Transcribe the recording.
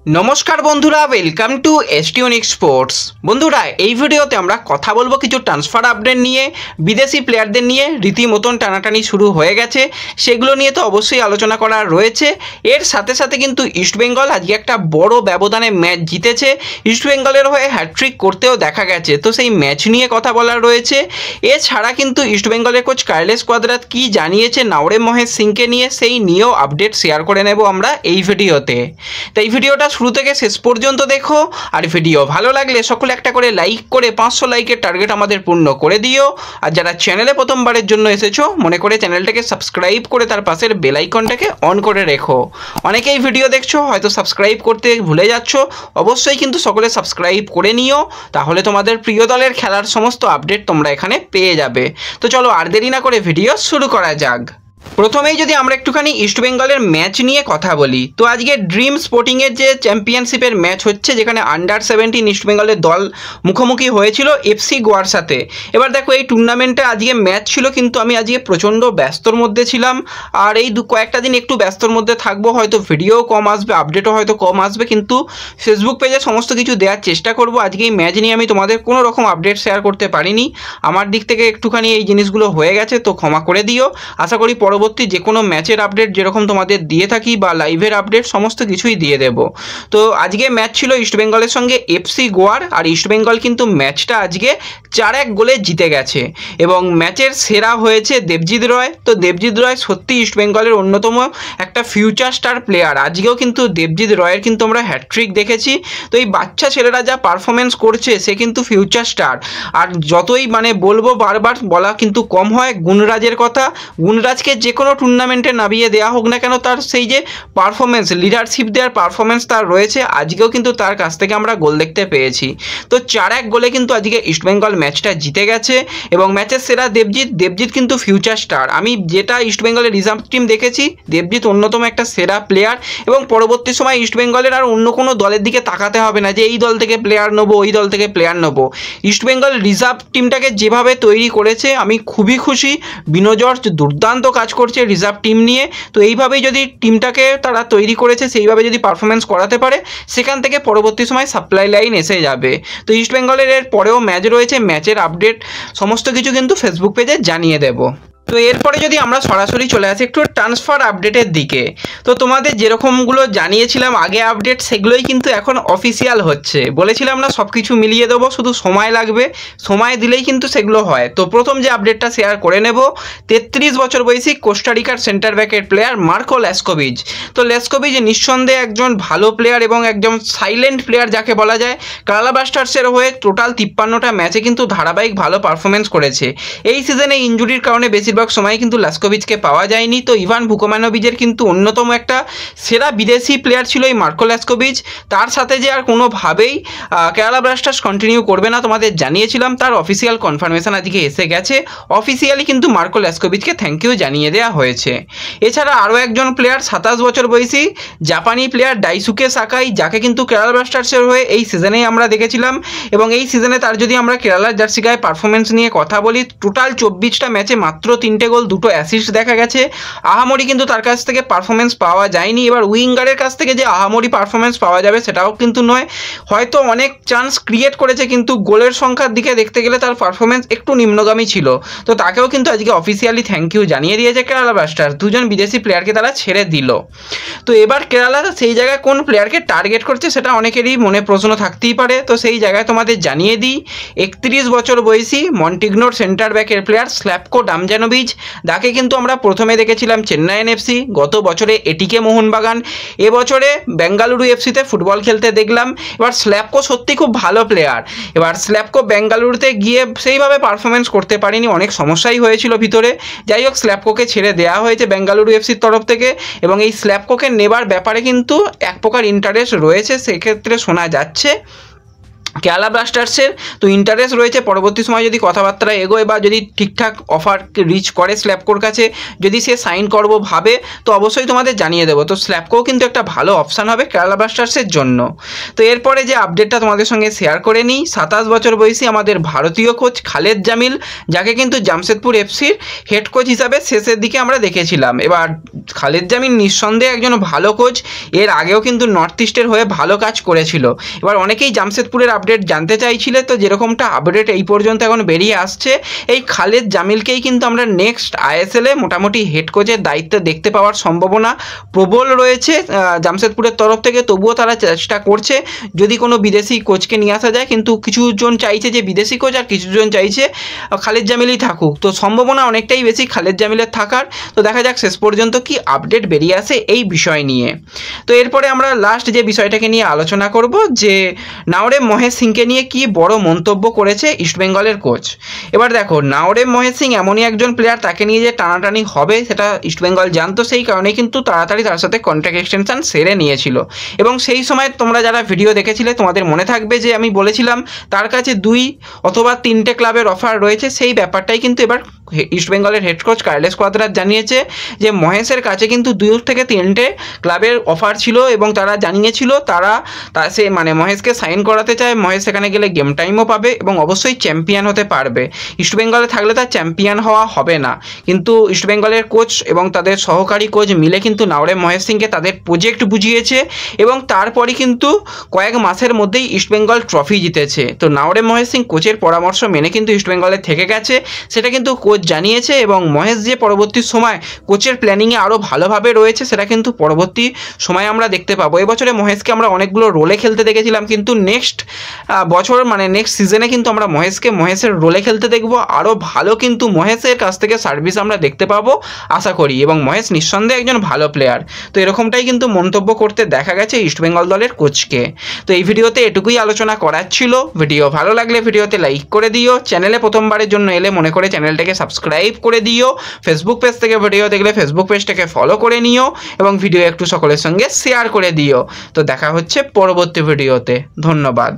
নমস্কার বন্ধুরা, welcome to এসটিউনিক sports. বন্ধুরা, এই ভিডিওতে আমরা কথা বলবো কিছু ট্রান্সফার আপডেট নিয়ে। বিদেশি প্লেয়ারদের নিয়ে রীতিমতন টানাটানি শুরু হয়ে গেছে, সেগুলো নিয়ে তো অবশ্যই আলোচনা করা রয়েছে। এর সাথে সাথে কিন্তু ইস্টবেঙ্গল আজকে একটা বড় ব্যবধানে ম্যাচ জিতেছে, ইস্টবেঙ্গলের হয়ে হ্যাটট্রিক করতেও দেখা গেছে, তো সেই ম্যাচ নিয়ে কথা বলার রয়েছে। এছাড়া কিন্তু ইস্টবেঙ্গলের কোচ কার্লেস কোয়াদ্রাত কী জানিয়েছে নাওরেম মহেশ সিংকে নিয়ে, সেই নিয়েও আপডেট শেয়ার করে নেব আমরা এই ভিডিওতে। তো এই ভিডিওটা শুরু থেকে শেষ পর্যন্ত দেখো, আর ভিডিও ভালো লাগলে সকলে একটা করে লাইক করে 500 লাইকের টার্গেট আমাদের পূর্ণ করে দিও। আর যারা চ্যানেলে প্রথমবারের জন্য এসেছো, মনে করে চ্যানেলটাকে সাবস্ক্রাইব করে তার পাশের বেল আইকনটাকে অন করে রেখো। অনেকেই ভিডিও দেখছো, হয়তো সাবস্ক্রাইব করতে ভুলে যাচ্ছ, অবশ্যই কিন্তু সকলে সাবস্ক্রাইব করে নিও, তাহলে তোমাদের প্রিয় দলের খেলার সমস্ত আপডেট তোমরা এখানে পেয়ে যাবে। তো চলো আর দেরি না করে ভিডিও শুরু করা যাক। প্রথমেই যদি আমরা একটুখানি ইস্টবেঙ্গলের ম্যাচ নিয়ে কথা বলি, তো আজকে ড্রিম স্পোর্টিংয়ের যে চ্যাম্পিয়নশিপের ম্যাচ হচ্ছে, যেখানে আন্ডার-17 ইস্টবেঙ্গলের দল মুখোমুখি হয়েছিল এফসি গোয়ার সাথে। এবার দেখো, এই টুর্নামেন্টে আজকে ম্যাচ ছিল, কিন্তু আমি আজকে প্রচণ্ড ব্যস্তর মধ্যে ছিলাম, আর এই কয়েকটা দিন একটু ব্যস্তর মধ্যে থাকবো, হয়তো ভিডিও কম আসবে, আপডেটও হয়তো কম আসবে, কিন্তু ফেসবুক পেজে সমস্ত কিছু দেওয়ার চেষ্টা করব। আজকে এই ম্যাচ নিয়ে আমি তোমাদের কোনো রকম আপডেট শেয়ার করতে পারিনি, আমার দিক থেকে একটুখানি এই জিনিসগুলো হয়ে গেছে, তো ক্ষমা করে দিও। আশা করি পরবর্তী যে কোনো ম্যাচের আপডেট যেরকম তোমাদের দিয়ে থাকি বা লাইভের আপডেট সমস্ত কিছুই দিয়ে দেব। তো আজকে ম্যাচ ছিল ইস্টবেঙ্গলের সঙ্গে এফসি গোয়ার, আর ইস্টবেঙ্গল কিন্তু ম্যাচটা আজকে 4-1 গোলে জিতে গেছে, এবং ম্যাচের সেরা হয়েছে দেবজিৎ রয়। তো দেবজিৎ রয় সত্যি ইস্টবেঙ্গলের অন্যতম একটা ফিউচার স্টার প্লেয়ার। আজকেও কিন্তু দেবজিৎ রয়ের কিন্তু আমরা হ্যাটট্রিক দেখেছি। তো এই বাচ্চা ছেলেরা যা পারফরমেন্স করছে, সে কিন্তু ফিউচার স্টার। আর যতই বলবো, বারবার বলা কিন্তু কম হয় গুণরাজের কথা। গুণরাজকে যে কোনো টুর্নামেন্টে নামিয়ে দেওয়া হোক না কেন, তার সেই যে পারফরমেন্স, লিডারশিপ দেওয়ার পারফরমেন্স তার রয়েছে, আজকেও কিন্তু তার কাছ থেকে আমরা গোল দেখতে পেয়েছি। তো 4-1 গোলে কিন্তু আজকে ইস্টবেঙ্গল ম্যাচটা জিতে গেছে, এবং ম্যাচের সেরা দেবজিৎ কিন্তু ফিউচার স্টার। আমি যেটা ইস্টবেঙ্গলের রিজার্ভ টিম দেখেছি, দেবজিৎ অন্যতম একটা সেরা প্লেয়ার, এবং পরবর্তী সময় ইস্টবেঙ্গলের আর অন্য কোনো দলের দিকে তাকাতে হবে না যে এই দল থেকে প্লেয়ার নেবো, ওই দল থেকে প্লেয়ার নেবো। ইস্টবেঙ্গল রিজার্ভ টিমটাকে যেভাবে তৈরি করেছে, আমি খুবই খুশি। বিনো জর্জ দুর্দান্ত কাজ করছে রিজার্ভ টিম নিয়ে। তো এইভাবেই যদি টিমটাকে তারা তৈরি করেছে, সেইভাবে যদি পারফরমেন্স করাতে পারে, সেখান থেকে পরবর্তী সময় সাপ্লাই লাইন এসে যাবে। তো ইস্টবেঙ্গলের এর পরেও ম্যাচ রয়েছে, ম্যাচের আপডেট সমস্ত কিছু কিন্তু ফেসবুক পেজে জানিয়ে দেব। তো এরপরে যদি আমরা সরাসরি চলে আসি একটু ট্রান্সফার আপডেটের দিকে, তো তোমাদের যেরকমগুলো জানিয়েছিলাম আগে আপডেট, সেগুলোই কিন্তু এখন অফিসিয়াল হচ্ছে। বলেছিলাম না সব কিছু মিলিয়ে দেবো, শুধু সময় লাগবে, সময় দিলেই কিন্তু সেগুলো হয়। তো প্রথম যে আপডেটটা শেয়ার করে নেব, 33 বছর বয়সী কোস্টারিকার সেন্টার ব্যাকের প্লেয়ার মার্কো ল্যাসকোভিচ। তো ল্যাসকোভিচ নিঃসন্দেহে একজন ভালো প্লেয়ার এবং একজন সাইলেন্ট প্লেয়ার যাকে বলা যায়। কেরালা ব্লাস্টার্সের হয়ে টোটাল 53টা ম্যাচে কিন্তু ধারাবাহিক ভালো পারফরমেন্স করেছে। এই সিজনে ইনজুরির কারণে বেশিরভাগ সময় কিন্তু ল্যাসকোভিচকে পাওয়া যায়নি। তো ইভান ভুকোমানোভিচের কিন্তু অন্যতম একটা সেরা বিদেশি প্লেয়ার ছিল এই মার্কো ল্যাসকোভিচ। তার সাথে যে আর কোনোভাবেই কেরালা ব্লাস্টার্স কন্টিনিউ করবে না তোমাদের জানিয়েছিলাম, তার অফিসিয়াল কনফার্মেশন আজকে এসে গেছে। অফিসিয়ালি কিন্তু মার্কো ল্যাসকোভিচকে থ্যাংক ইউ জানিয়ে দেওয়া হয়েছে। এছাড়া আরও একজন প্লেয়ার 27 বছর বয়সী জাপানি প্লেয়ার ডাইসুকে সাকাই, যাকে কিন্তু কেরালা ব্লাস্টার্সের হয়ে এই সিজনেই আমরা দেখেছিলাম, এবং এই সিজনে তার যদি আমরা কেরালার জার্সি গায়ে পারফরমেন্স নিয়ে কথা বলি, টোটাল 24টা ম্যাচে মাত্র 3টে গোল, 2টো অ্যাসিস্ট দেখা গেছে। আহামরি কিন্তু তার কাছ থেকে পারফরমেন্স পাওয়া যায়নি। এবার উইঙ্গারের কাছ থেকে যে আহামরি পারফরমেন্স পাওয়া যাবে সেটাও কিন্তু নয়। হয়তো অনেক চান্স ক্রিয়েট করেছে, কিন্তু গোলের সংখ্যার দিকে দেখতে গেলে তার পারফরমেন্স একটু নিম্নগামী ছিল। তো তাকেও কিন্তু আজকে অফিসিয়ালি থ্যাংক ইউ জানিয়ে দিয়েছে কেরালা ব্লাস্টার্স। দুজন বিদেশি প্লেয়ারকে তারা ছেড়ে দিল। তো এবার কেরালা সেই জায়গায় কোন প্লেয়ারকে টার্গেট করছে, সেটা অনেকেরই মনে প্রশ্ন থাকতেই পারে। তো সেই জায়গায় তোমাদের জানিয়ে দিই, 31 বছর বয়সী মন্টিগনোর সেন্টার ব্যাকের প্লেয়ার স্ল্যাভকো ডামজানোভিচ, যাকে কিন্তু আমরা প্রথমে দেখেছিলাম চেন্নাইন এফসি, গত বছরে এটিকে মোহনবাগান, এবছরে বেঙ্গালুরু এফসিতে ফুটবল খেলতে দেখলাম। এবার স্ল্যাভকো সত্যি খুব ভালো প্লেয়ার। এবার স্ল্যাভকো বেঙ্গালুরুতে গিয়ে সেইভাবে পারফরমেন্স করতে পারেনি, অনেক সমস্যাই হয়েছিল ভিতরে। যাই হোক, স্ল্যাভকোকে ছেড়ে দেওয়া হয়েছে বেঙ্গালুরু এফসির তরফ থেকে, এবং এই স্ল্যাভকোকে নেবার ব্যাপারে কিন্তু এক প্রকার ইন্টারেস্ট রয়েছে, সেক্ষেত্রে শোনা যাচ্ছে। কেরালা ব্লাস্টার্সের তো ইন্টারেস্ট রয়েছে পরবর্তী সময় যদি কথাবার্তা এগোয় বা যদি ঠিকঠাক অফার রিচ করে স্ল্যাপকোর কাছে, যদি সে সাইন করবো ভাবে তো অবশ্যই তোমাদের জানিয়ে দেবো। তো স্ল্যাপকো কিন্তু একটা ভালো অপশান হবে কেরালা ব্লাস্টার্সের জন্য। তো এরপরে যে আপডেটটা তোমাদের সঙ্গে শেয়ার করে নিই, 27 বছর বয়সী আমাদের ভারতীয় কোচ খালেদ জামিল, যাকে কিন্তু জামশেদপুর এফসির হেড কোচ হিসাবে শেষের দিকে আমরা দেখেছিলাম। এবার খালেদ জামিল নিঃসন্দেহে একজন ভালো কোচ, এর আগেও কিন্তু নর্থ ইস্টের হয়ে ভালো কাজ করেছিল। এবার অনেকেই জামশেদপুরের আপডেট জানতে চাইছিলে, তো যেরকমটা আপডেট এই পর্যন্ত এখন বেরিয়ে আসছে, এই খালেদ জামিলকেই কিন্তু আমরা নেক্সট আইএসএলে মোটামুটি হেড কোচের দায়িত্বে দেখতে পাওয়ার সম্ভাবনা প্রবল রয়েছে জামশেদপুরের তরফ থেকে। তবুও তারা চেষ্টা করছে যদি কোনো বিদেশি কোচকে নিয়ে আসা যায়, কিন্তু কিছুজন চাইছে যে বিদেশি কোচ আর কিছুজন চাইছে খালেদ জামিলই থাকুক। তো সম্ভাবনা অনেকটাই বেশি খালেদ জামিলের থাকার। তো দেখা যাক শেষ পর্যন্ত কি আপডেট বেরিয়ে আসে এই বিষয় নিয়ে। তো এরপরে আমরা লাস্ট যে বিষয়টাকে নিয়ে আলোচনা করব, যে নাওরেম মহেশ সিংকে নিয়ে কি বড় মন্তব্য করেছে ইস্টবেঙ্গলের কোচ। এবার দেখো, নাওরেম মহেশ সিং এমনই একজন প্লেয়ার, তাকে নিয়ে যে টানাটানি হবে সেটা ইস্টবেঙ্গল জানতো, সেই কারণে কিন্তু তাড়াতাড়ি তার সাথে কন্ট্রাক্ট এক্সটেনশন সেরে নিয়েছিল। এবং সেই সময় তোমরা যারা ভিডিও দেখেছিলে তোমাদের মনে থাকবে যে আমি বলেছিলাম তার কাছে 2 অথবা 3টে ক্লাবের অফার রয়েছে। সেই ব্যাপারটাই কিন্তু এবার ইস্টবেঙ্গলের হেড কোচ কার্লেস কোয়াদ্রাস জানিয়েছে যে মহেশের কাছে কিন্তু 2 থেকে 3টে ক্লাবের অফার ছিল এবং তারা জানিয়েছিল সে মানে মহেশকে সাইন করাতে চায়। মহেশ সেখানে গেলে গেম টাইমও পাবে এবং অবশ্যই চ্যাম্পিয়ন হতে পারবে। ইস্টবেঙ্গলে থাকলে তার চ্যাম্পিয়ন হওয়া হবে না, কিন্তু ইস্টবেঙ্গলের কোচ এবং তাদের সহকারী কোচ মিলে কিন্তু নাওরেম মহেশ সিংকে তাদের প্রজেক্ট বুঝিয়েছে এবং তারপরই কিন্তু কয়েক মাসের মধ্যেই ইস্টবেঙ্গল ট্রফি জিতেছে। তো নাওরেম মহেশ সিং কোচের পরামর্শ মেনে কিন্তু ইস্টবেঙ্গলে থেকে গেছে, সেটা কিন্তু কোচ জানিয়েছে। এবং মহেশ যে পরবর্তী সময় কোচের প্ল্যানিংয়ে আরও ভালোভাবে রয়েছে সেটা কিন্তু পরবর্তী সময় আমরা দেখতে পাবো। এবছরে মহেশকে আমরা অনেকগুলো রোলে খেলতে দেখেছিলাম, কিন্তু নেক্সট বছর মানে নেক্সট সিজনে কিন্তু আমরা মহেশের রোলে খেলতে দেখবো। আরও ভালো কিন্তু মহেশের কাছ থেকে সার্ভিস আমরা দেখতে পাবো আশা করি, এবং মহেশ নিঃসন্দেহে একজন ভালো প্লেয়ার। তো এরকমটাই কিন্তু মন্তব্য করতে দেখা গেছে ইস্টবেঙ্গল দলের কোচকে। তো এই ভিডিওতে এটুকুই আলোচনা করার ছিল। ভিডিও ভালো লাগলে ভিডিওতে লাইক করে দিও, চ্যানেলে প্রথমবারের জন্য এলে মনে করে চ্যানেলটাকে সাবস্ক্রাইব করে দিও, ফেসবুক পেজ থেকে ভিডিও দেখলে ফেসবুক পেজটাকে ফলো করে নিও এবং ভিডিও একটু সকলের সঙ্গে শেয়ার করে দিও। তো দেখা হচ্ছে পরবর্তী ভিডিওতে। ধন্যবাদ।